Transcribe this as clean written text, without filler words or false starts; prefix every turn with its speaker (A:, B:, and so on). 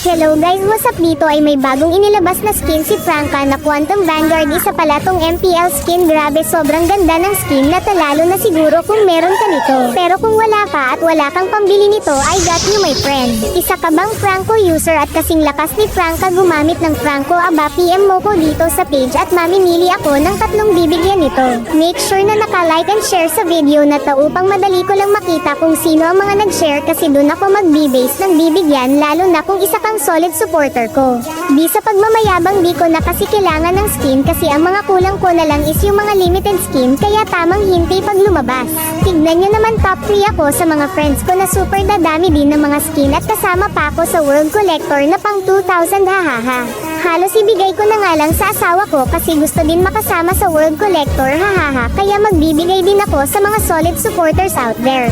A: Hello guys, what's up? Dito ay may bagong inilabas na skin si Franca na Quantum Vanguard. Isa pala tong MPL skin. Grabe, sobrang ganda ng skin na lalo na siguro kung meron ka nito. Pero kung wala ka at wala kang pambili nito, I got you my friend. Isa ka bang Franco user at kasing lakas ni Franca gumamit ng Franco? Aba, PM mo ko dito sa page at mamimili ako ng 3 bibigyan nito. Make sure na naka-like and share sa video na to upang madali ko lang makita kung sino ang mga nag-share kasi dun ako mag-base ng bibigyan, lalo na kung isa kang solid supporter ko. Di sa pagmamayabang, di ko na kasi kailangan ng skin kasi ang mga kulang ko na lang is yung mga limited skin, kaya tamang hinti pag lumabas. Tignan nyo naman, top 3 ako sa mga friends ko na super dadami din ng mga skin at kasama pa ako sa World Collector na pang 2,000 hahaha. Halos ibigay ko na nga lang sa asawa ko kasi gusto din makasama sa World Collector hahaha, kaya magbibigay din ako sa mga solid supporters out there.